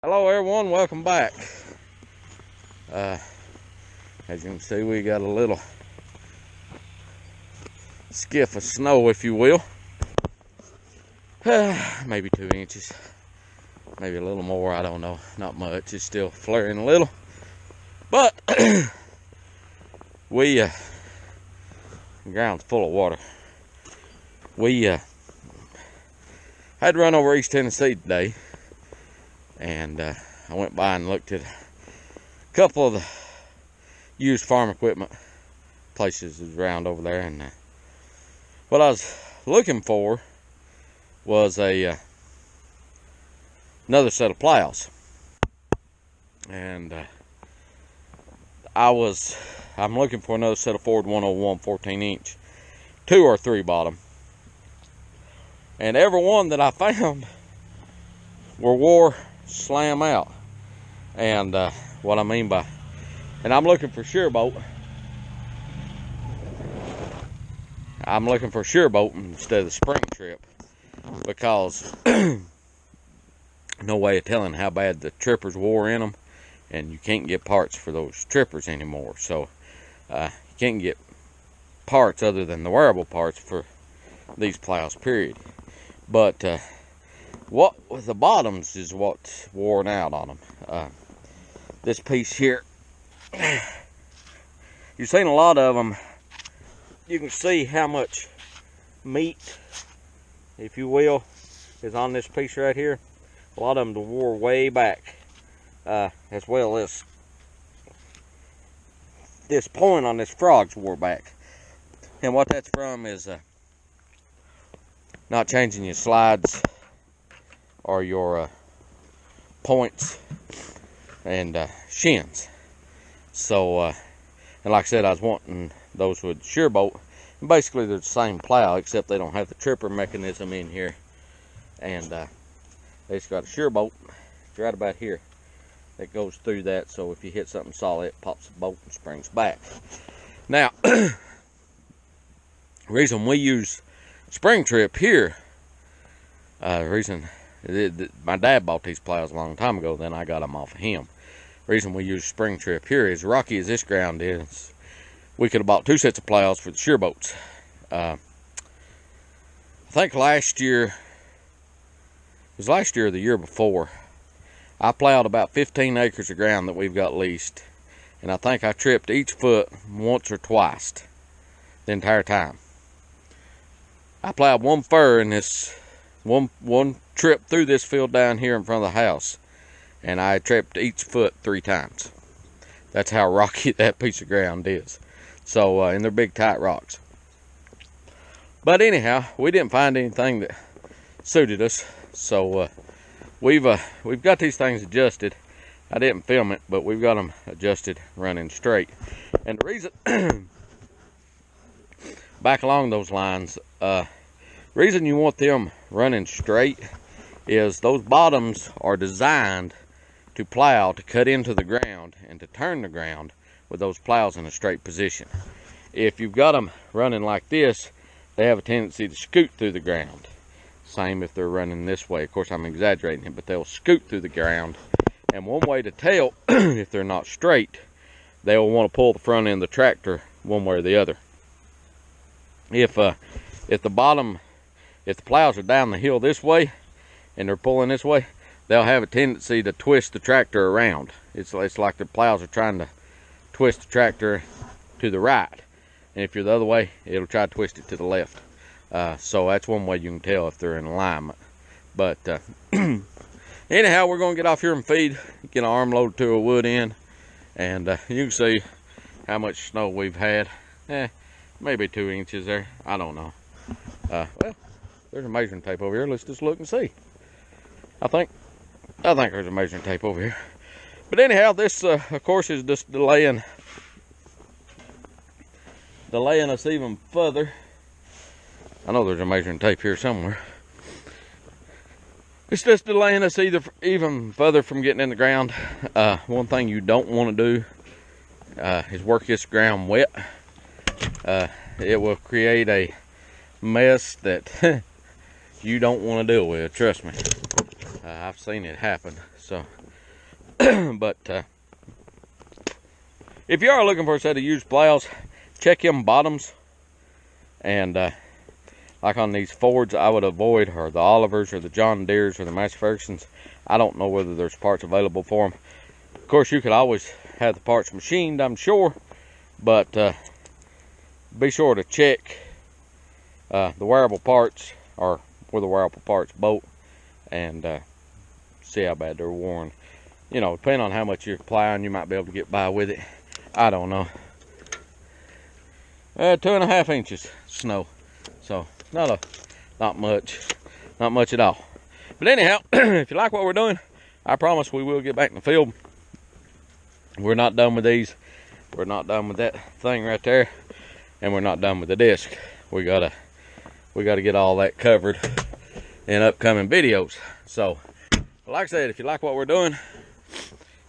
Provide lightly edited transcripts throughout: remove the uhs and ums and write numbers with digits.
Hello everyone, welcome back. As you can see, we got a little skiff of snow, if you will. Maybe 2 inches, maybe a little more, I don't know. Not much, it's still flurrying a little. But the ground's full of water. We had to run over East Tennessee today. And I went by and looked at a couple of the used farm equipment places around over there. And what I was looking for was another set of plows. And I'm looking for another set of Ford 101 14-inch, 2 or 3 bottom. And every one that I found were wore slam out. And what I mean by, and I'm looking for Shearboat. I'm looking for Shearboat instead of the Spring Trip, because no way of telling how bad the trippers wore in them, and you can't get parts for those trippers anymore. So you can't get parts other than the wearable parts for these plows, period. But what with the bottoms is what's worn out on them. This piece here, you've seen a lot of them. You can see how much meat, if you will, is on this piece right here. A lot of them wore way back, as well as this point on this frog's wore back. And what that's from is not changing your slides or your points and shins. So and like I said, I was wanting those with Shearboat, and basically they're the same plow except they don't have the tripper mechanism in here, and they just got a Shearboat right about here that goes through that, so if you hit something solid, it pops the bolt and springs back. Now the reason we use Spring Trip here, the reason my dad bought these plows a long time ago, then I got them off of him. The reason we use Spring Trip here is, rocky as this ground is, we could have bought 2 sets of plows for the Shearboats. I think last year, it was last year or the year before, I plowed about 15 acres of ground that we've got leased, and I think I tripped each foot once or twice the entire time. I plowed one furrow in this one trip through this field down here in front of the house, and I tripped each foot 3 times. That's how rocky that piece of ground is. So and they're big tight rocks. But anyhow, we didn't find anything that suited us, so we've got these things adjusted. I didn't film it, but we've got them adjusted, running straight. And the reason back along those lines, reason you want them running straight is those bottoms are designed to plow, to cut into the ground and to turn the ground with those plows in a straight position. If you've got them running like this, they have a tendency to scoot through the ground. Same if they're running this way. Of course, I'm exaggerating it, but they'll scoot through the ground. And one way to tell if they're not straight, they'll want to pull the front end of the tractor one way or the other. If the plows are down the hill this way and they're pulling this way, they'll have a tendency to twist the tractor around. It's like the plows are trying to twist the tractor to the right, and if you're the other way, it'll try to twist it to the left. So that's one way you can tell if they're in alignment. But anyhow, we're going to get off here and feed, get an arm load to a wood in, and you can see how much snow we've had. Maybe 2 inches there, I don't know. Well, there's a measuring tape over here. Let's just look and see. I think there's a measuring tape over here. But anyhow, this of course is just delaying us even further. I know there's a measuring tape here somewhere. It's just delaying us even further from getting in the ground. One thing you don't want to do is work this ground wet. It will create a mess that you don't want to deal with, trust me. I've seen it happen. So But if you are looking for a set of used plows, check them bottoms. And like on these Fords, I would avoid, or the Olivers, or the John Deeres, or the Massey Fergusons. I don't know whether there's parts available for them. Of course, you could always have the parts machined, I'm sure, but be sure to check the wearable parts, or where the wearable parts bolt, and see how bad they're worn. You know, depending on how much you're plowing, you might be able to get by with it. I don't know. 2.5 inches snow, so not much at all. But anyhow, if you like what we're doing, I promise we will get back in the field. We're not done with these. We're not done with that thing right there, and we're not done with the disc. We gotta get all that covered in upcoming videos. So, like I said, if you like what we're doing,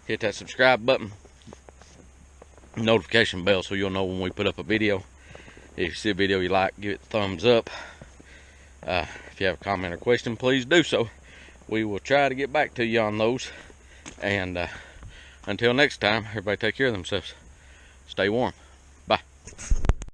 hit that subscribe button, notification bell, so you'll know when we put up a video. If you see a video you like, give it a thumbs up. If you have a comment or question, please do so. We will try to get back to you on those. And until next time, everybody take care of themselves. Stay warm. Bye.